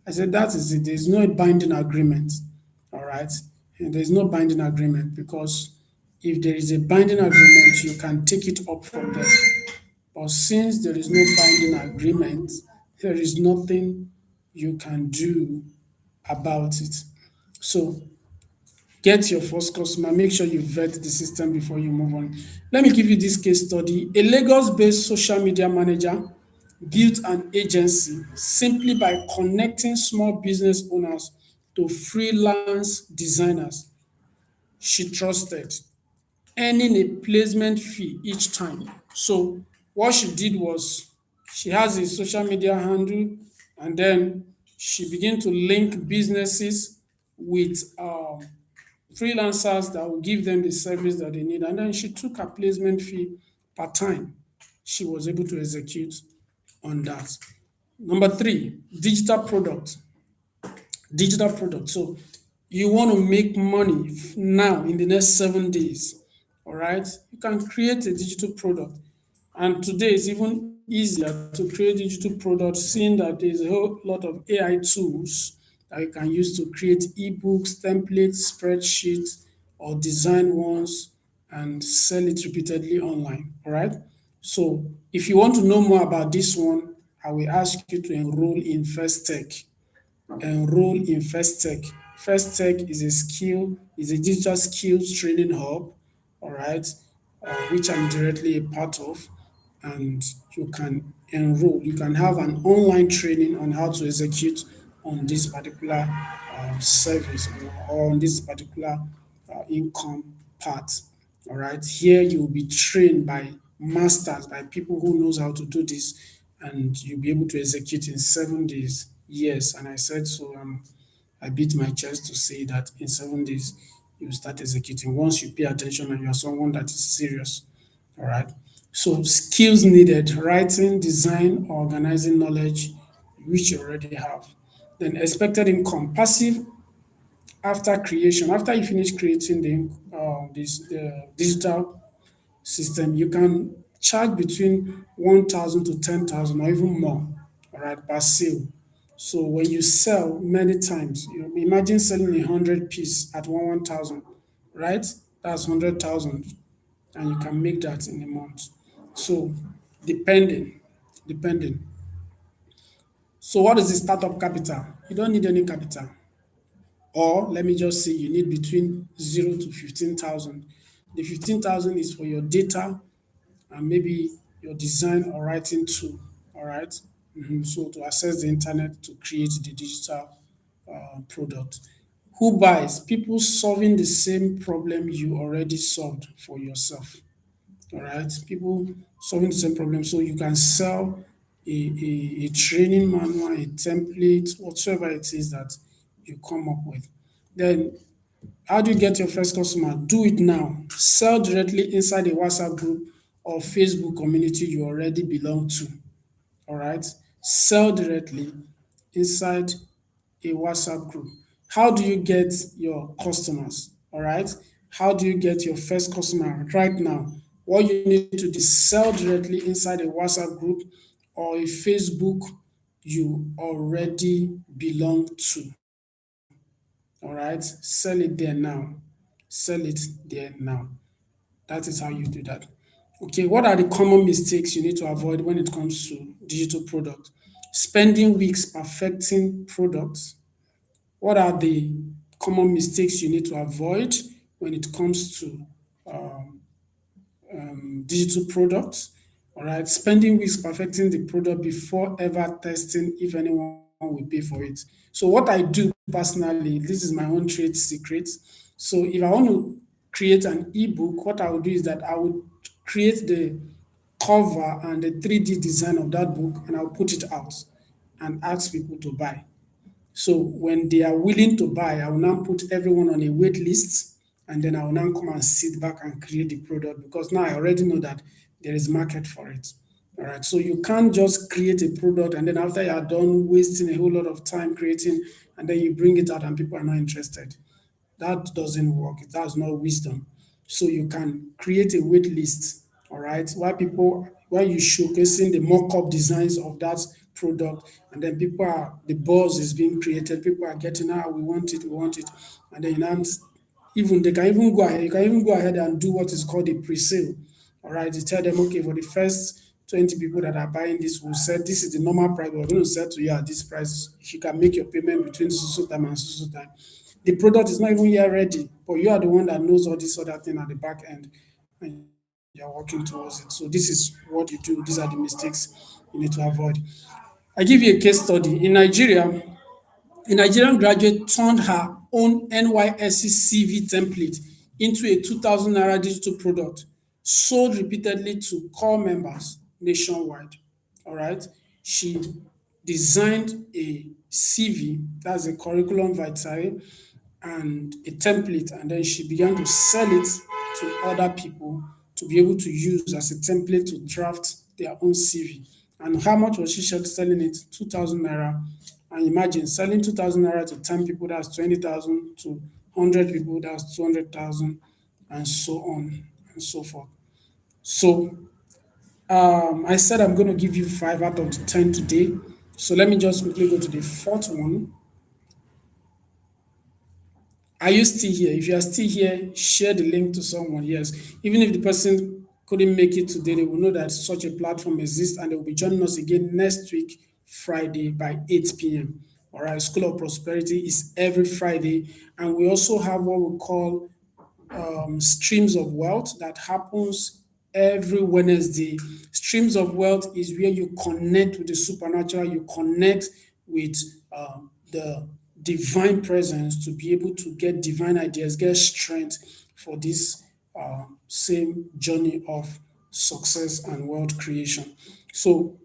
I said, that is it. There's no binding agreement. All right. And there's no binding agreement because if there is a binding agreement, you can take it up from there. But since there is no binding agreement, there is nothing you can do about it. So get your first customer, make sure you vet the system before you move on. Let me give you this case study. A Lagos-based social media manager built an agency simply by connecting small business owners to freelance designers she trusted, earning a placement fee each time. So what she did was she has a social media handle, and then she began to link businesses with freelancers that will give them the service that they need. And then she took her placement fee per time she was able to execute on that. Number three, digital product. Digital product. So you want to make money now in the next 7 days. All right. You can create a digital product. And today it's even easier to create digital products, seeing that there's a whole lot of AI tools that you can use to create ebooks, templates, spreadsheets, or design ones and sell it repeatedly online. All right. So if you want to know more about this one, I will ask you to enroll in First Tech. Enroll in First Tech. First Tech is a digital skills training hub, all right, which I'm directly a part of. And you can enroll, you can have an online training on how to execute on this particular service or on this particular income part. All right, here you will be trained by masters, by people who knows how to do this, and you'll be able to execute in 7 days. Yes, and I said so. I beat my chest to say that in 7 days you start executing once you pay attention and you are someone that is serious. All right. So skills needed: writing, design, organizing knowledge, which you already have. Then expected income, passive after creation. After you finish creating the digital system, you can charge between 1,000 to 10,000 or even more, all right, per sale. So when you sell many times, you imagine selling 100 piece at 1,000, right? That's 100,000, and you can make that in a month. So depending, depending. So what is the startup capital? You don't need any capital. Or let me just say you need between 0 to 15,000. The 15,000 is for your data and maybe your design or writing tool. All right. So to access the internet to create the digital product. Who buys? People solving the same problem you already solved for yourself. All right. People solving the same problem. So you can sell a training manual, a template, whatsoever it is that you come up with. Then how do you get your first customer? Do it now. Sell directly inside a WhatsApp group or Facebook community you already belong to. All right. Sell directly inside a WhatsApp group. How do you get your customers? All right. How do you get your first customer right now? What you need to do is sell directly inside a WhatsApp group or a Facebook you already belong to. All right. Sell it there now. Sell it there now. That is how you do that. Okay, what are the common mistakes you need to avoid when it comes to digital product? Spending weeks perfecting products. What are the common mistakes you need to avoid when it comes to digital products? All right, spending weeks perfecting the product before ever testing if anyone will pay for it. So, what I do personally, this is my own trade secret. So, if I want to create an ebook, what I would do is that I would create the cover and the 3D design of that book and I'll put it out and ask people to buy. So when they are willing to buy, I will now put everyone on a wait list and then I will now come and sit back and create the product because now I already know that there is market for it. All right. So you can't just create a product and then after you are done wasting a whole lot of time creating and then you bring it out and people are not interested. That doesn't work. That's not wisdom. So you can create a wait list, all right, while you showcasing the mock-up designs of that product, and then the buzz is being created. People are getting, we want it, and then even they can even go ahead. You can even go ahead and do what is called a pre-sale. All right, you tell them, okay, for the first 20 people that are buying this, we'll set this is the normal price. We're going to sell to you at this price. If you can make your payment between so time and so time. The product is not even yet ready, but you are the one that knows all this other thing at the back end, and you're working towards it. So this is what you do. These are the mistakes you need to avoid. I give you a case study. In Nigeria, a Nigerian graduate turned her own NYSC CV template into a 2,000 naira digital product sold repeatedly to core members nationwide. All right. She designed a CV, that's a curriculum vitae, and a template, and then she began to sell it to other people to be able to use as a template to draft their own CV. And how much was she selling it? 2,000 naira. And imagine selling 2,000 naira to 10 people, that's 20,000, to 100 people, that's 200,000, and so on and so forth. So I said I'm going to give you 5 out of the 10 today. So let me just quickly go to the fourth one. Are you still here? If you are still here, share the link to someone. Yes. Even if the person couldn't make it today, they will know that such a platform exists and they will be joining us again next week, Friday by 8 p.m. All right. School of Prosperity is every Friday. And we also have what we call streams of wealth that happens every Wednesday. Streams of wealth is where you connect with the supernatural, you connect with the divine presence to be able to get divine ideas, get strength for this same journey of success and wealth creation. So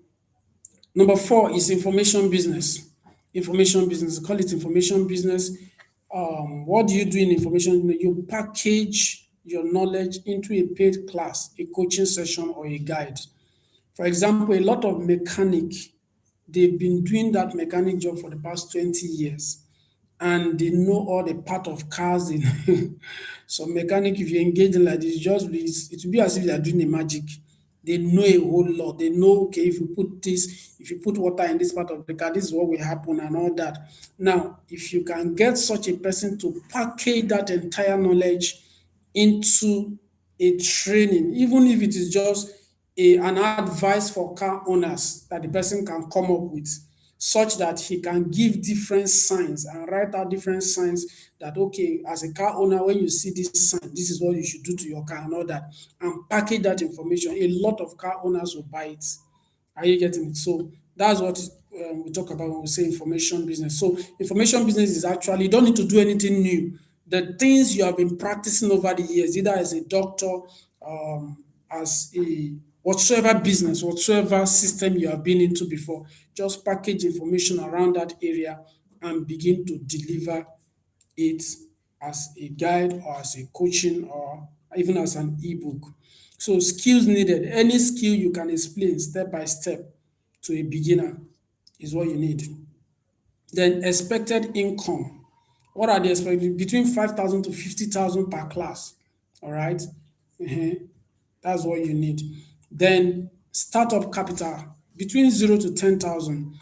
number 4 is information business. Information business, call it information business. What do you do in information? You package your knowledge into a paid class, a coaching session, or a guide. For example, a lot of mechanic, they've been doing that mechanic job for the past 20 years and they know all the part of cars. So mechanic, if you engage them like this, it will be as if they are doing a magic. They know a whole lot. They know, okay, if you put water in this part of the car, this is what will happen and all that. Now, if you can get such a person to package that entire knowledge into a training, even if it is just an advice for car owners that the person can come up with, such that he can give different signs and write out different signs that, okay, as a car owner, when you see this sign, this is what you should do to your car and all that, and package that information. A lot of car owners will buy it. Are you getting it? So that's what we talk about when we say information business. So information business is actually, you don't need to do anything new. The things you have been practicing over the years, either as a doctor, as a whatsoever business, whatsoever system you have been into before, just package information around that area and begin to deliver it as a guide or as a coaching or even as an ebook. So skills needed, any skill you can explain step by step to a beginner is what you need. Then expected income. What are the expected? Between 5,000 to 50,000 per class. All right. Ehen. That's what you need. Then startup capital between 0 to 10,000.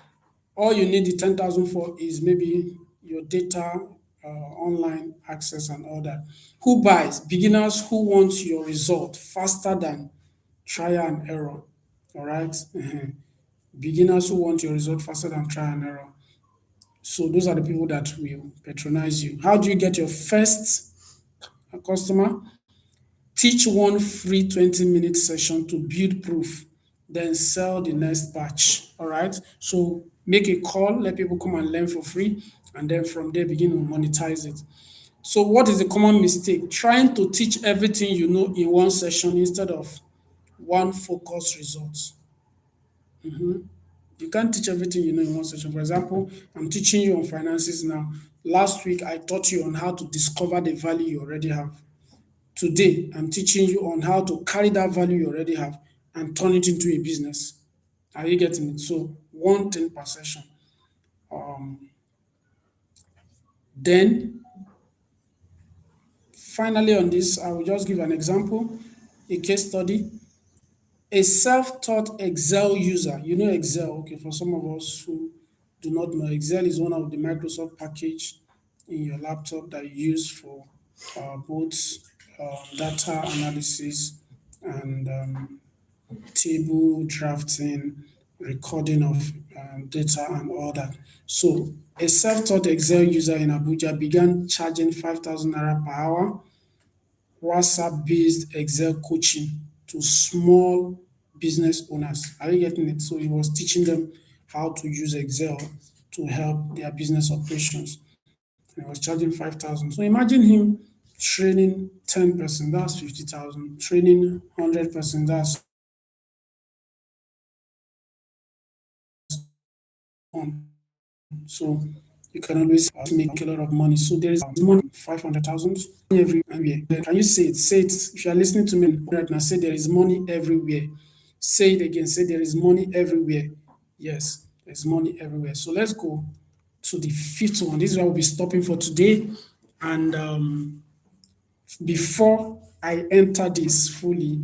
All you need the 10,000 for is maybe your data, online access and all that. Who buys? Beginners who want your result faster than trial and error. All right. Ehen. Beginners who want your result faster than trial and error. So those are the people that will patronize you. How do you get your first customer? Teach one free 20-minute session to build proof, then sell the next batch. All right. So make a call, let people come and learn for free, and then from there begin to monetize it. So, what is the common mistake? Trying to teach everything you know in one session instead of one focused results. You can't teach everything you know in one session. For example, I'm teaching you on finances now. Last week, I taught you on how to discover the value you already have. Today, I'm teaching you on how to carry that value you already have and turn it into a business. Are you getting it? So, one thing per session. Then, finally, on this, I will just give an example, a case study. A self-taught Excel user, you know Excel, okay, for some of us who do not know, Excel is one of the Microsoft package in your laptop that you use for both data analysis and table drafting, recording of data and all that. So a self-taught Excel user in Abuja began charging 5,000 naira per hour WhatsApp-based Excel coaching to small business owners. Are you getting it? So he was teaching them how to use Excel to help their business operations. And he was charging 5,000. So imagine him training 10%, that's 50,000. Training 100%, that's on. So you can always make a lot of money. So there is money, 500,000 everywhere. Can you say it? Say it. If you are listening to me right now, say there is money everywhere. Say it again. Say there is money everywhere. Yes, there's money everywhere. So let's go to the fifth one. This is where we'll be stopping for today. And before I enter this fully,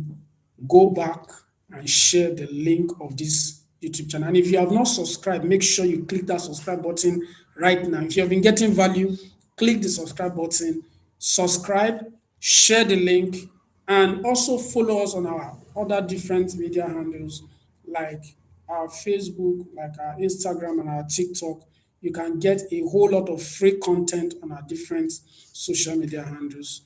go back and share the link of this YouTube channel. And if you have not subscribed, make sure you click that subscribe button right now. If you have been getting value, click the subscribe button, subscribe, share the link, and also follow us on our other different media handles like our Facebook, like our Instagram, and our TikTok. You can get a whole lot of free content on our different social media handles.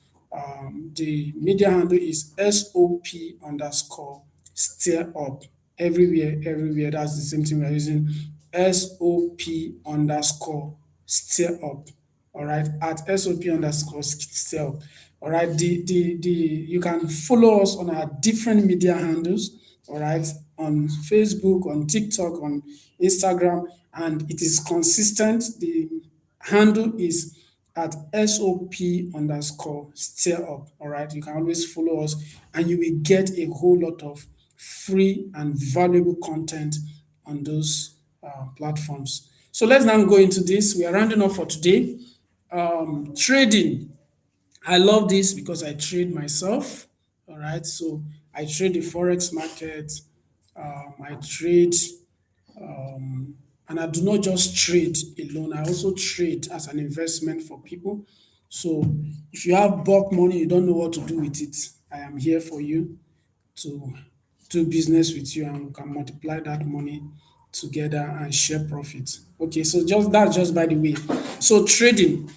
The media handle is SOP underscore stir up. Everywhere. That's the same thing we're using. SOP underscore stir up. All right. At SOP underscore stir up. All right. You can follow us on our different media handles. All right. On Facebook, on TikTok, on Instagram, and it is consistent. The handle is at SOP underscore stir up. All right. You can always follow us and you will get a whole lot of free and valuable content on those platforms. So let's now go into this. We are rounding up for today. Trading. I love this because I trade myself. All right. So I trade the Forex market. I trade and I do not just trade alone, I also trade as an investment for people. So if you have bulk money, you don't know what to do with it, I am here for you to do business with you and we can multiply that money together and share profit. Okay, so just that's just by the way. So trading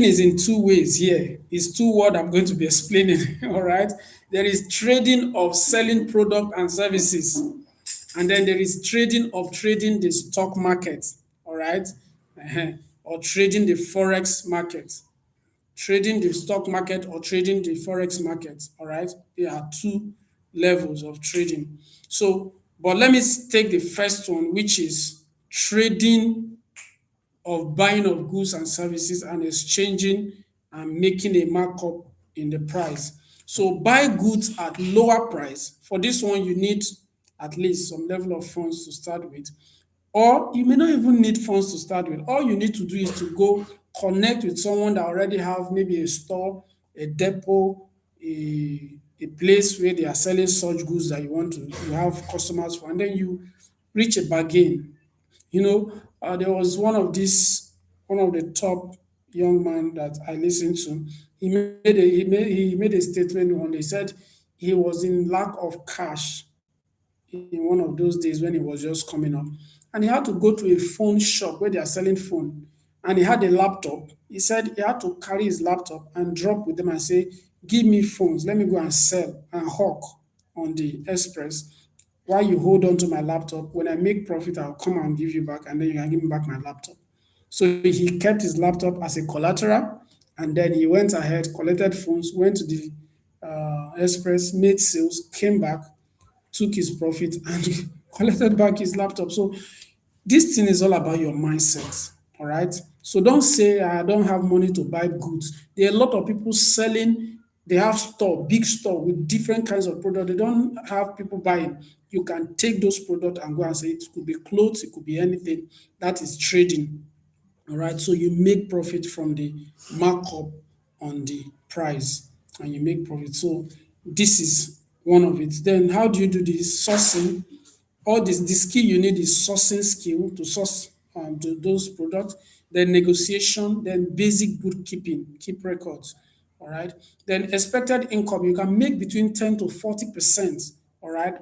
is in two ways here. It's two words I'm going to be explaining. All right. There is trading of selling product and services, and then there is trading the stock market. All right. Or trading the forex market. Trading the stock market or trading the forex market. All right. There are two levels of trading. So, but let me take the first one, which is trading of buying of goods and services and exchanging and making a markup in the price. So buy goods at lower price. For this one, you need at least some level of funds to start with. Or you may not even need funds to start with. All you need to do is to go connect with someone that already have maybe a store, a depot, a place where they are selling such goods that you have customers for, and then you reach a bargain. There was one of the top young man that I listened to. He made a statement one day. He said he was in lack of cash in one of those days when he was just coming up, and he had to go to a phone shop where they are selling phone, and he had a laptop. He said he had to carry his laptop and drop with them and say, "Give me phones. Let me go and sell and hawk on the express while you hold on to my laptop. When I make profit, I'll come and give you back, and then you can give me back my laptop." So he kept his laptop as a collateral, and then he went ahead, collected phones, went to the express, made sales, came back, took his profit, and collected back his laptop. So this thing is all about your mindset. All right. So don't say I don't have money to buy goods. There are a lot of people selling, they have store, big store with different kinds of product. They don't have people buying. You can take those products and go and say it could be clothes, it could be anything. That is trading. All right. So you make profit from the markup on the price and you make profit. So this is one of it. Then how do you do this? Sourcing. All this the skill you need is sourcing skill to source those products, then negotiation, then basic bookkeeping, keep records. All right. Then expected income, you can make between 10 to 40%, all right,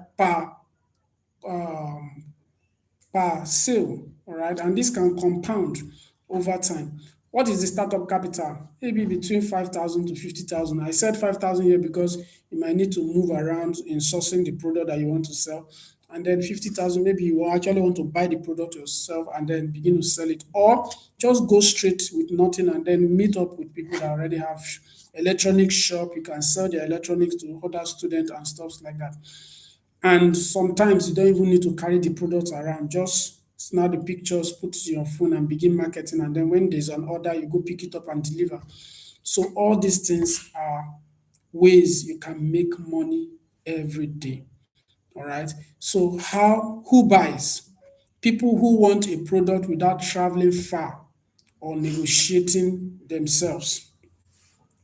um, per sale, all right, and this can compound over time. What is the startup capital? Maybe between 5,000 to 50,000. I said 5,000 here because you might need to move around in sourcing the product that you want to sell. And then 50,000, maybe you actually want to buy the product yourself and then begin to sell it. Or just go straight with nothing and then meet up with people that already have electronic shop. You can sell their electronics to other students and stuff like that. And sometimes you don't even need to carry the products around. Just snap the pictures, put it in your phone and begin marketing. And then when there's an order, you go pick it up and deliver. So all these things are ways you can make money every day. All right. So who buys? People who want a product without traveling far or negotiating themselves.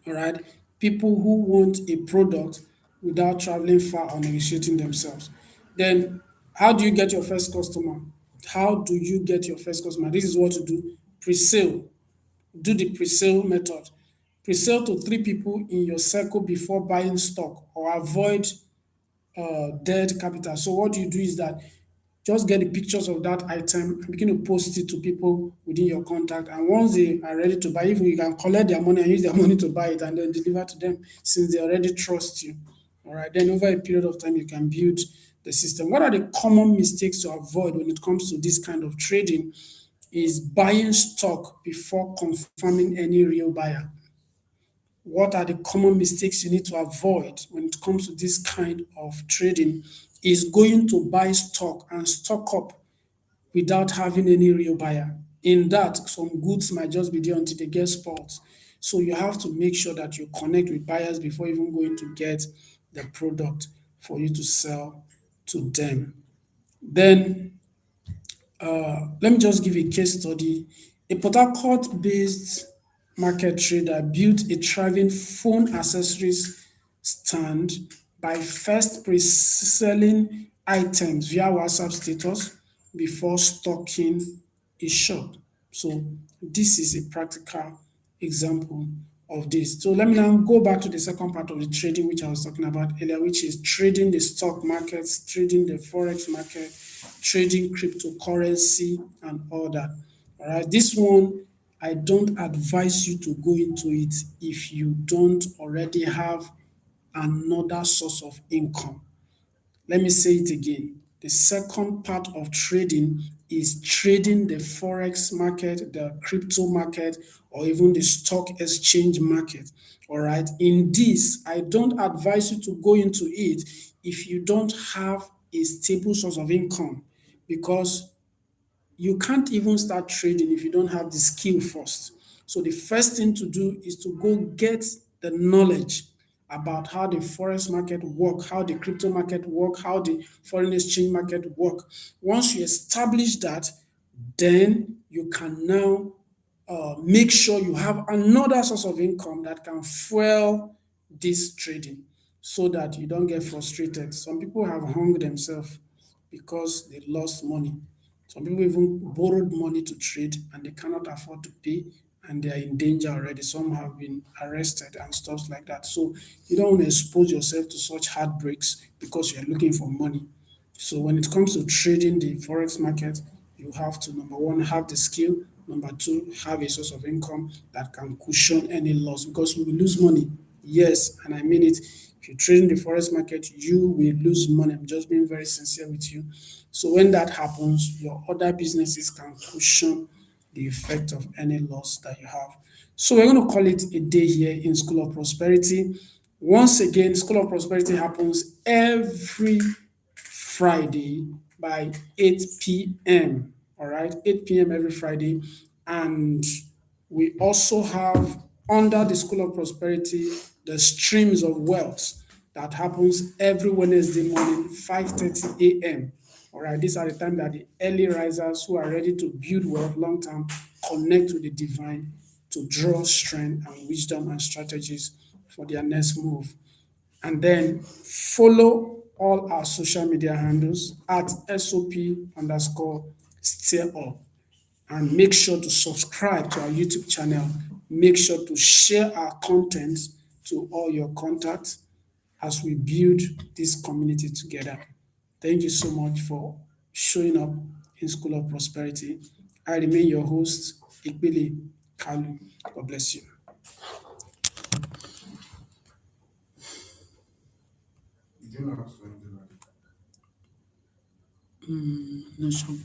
All right. People who want a product without traveling far or negotiating themselves. Then, how do you get your first customer? How do you get your first customer? This is what to do. Pre-sale. Do the pre-sale method. Pre-sale to three people in your circle before buying stock or avoid dead capital. So what you do is that just get the pictures of that item and begin to post it to people within your contact. And once they are ready to buy, even you can collect their money and use their money to buy it and then deliver to them since they already trust you. All right. Then over a period of time, you can build the system. What are the common mistakes to avoid when it comes to this kind of trading? Is buying stock before confirming any real buyer. What are the common mistakes you need to avoid when it comes to this kind of trading? Is going to buy stock and stock up without having any real buyer. In that, some goods might just be there until they get spoiled. So you have to make sure that you connect with buyers before even going to get the product for you to sell to them. Then let me just give a case study. A Port Harcourt based market trader built a thriving phone accessories stand by first pre-selling items via WhatsApp status before stocking a shop. So this is a practical example of this. So let me now go back to the second part of the trading, which I was talking about earlier, which is trading the stock markets, trading the forex market, trading cryptocurrency, and all that. All right, this one I don't advise you to go into it if you don't already have another source of income. Let me say it again. The second part of trading is trading the forex market, the crypto market, or even the stock exchange market. All right. In this, I don't advise you to go into it if you don't have a stable source of income, because you can't even start trading if you don't have the skill first. So the first thing to do is to go get the knowledge about how the forex market work, how the crypto market work, how the foreign exchange market work. Once you establish that, then you can now make sure you have another source of income that can fuel this trading so that you don't get frustrated. Some people have hung themselves because they lost money. Some people even borrowed money to trade and they cannot afford to pay and they are in danger already. Some have been arrested and stuff like that. So you don't want to expose yourself to such heartbreaks because you're looking for money. So when it comes to trading the forex market, you have to, number one, have the skill. Number two, have a source of income that can cushion any loss, because we will lose money. Yes, and I mean it. If you trade in the forex market, you will lose money. I'm just being very sincere with you. So when that happens, your other businesses can cushion the effect of any loss that you have. So we're going to call it a day here in School of Prosperity. Once again, School of Prosperity happens every Friday by 8 p.m. All right, 8 p.m. every Friday. And we also have under the School of Prosperity the Streams of Wealth that happens every Wednesday morning, 5:30 a.m. All right, these are the time that the early risers who are ready to build wealth long term connect with the divine to draw strength and wisdom and strategies for their next move. And then follow all our social media handles at SOP underscore stir up, and make sure to subscribe to our YouTube channel. Make sure to share our content to all your contacts as we build this community together. Thank you so much for showing up in School of Prosperity. I remain your host, Ikbili Kalu. God bless you. You didn't ask for anything like No, sure.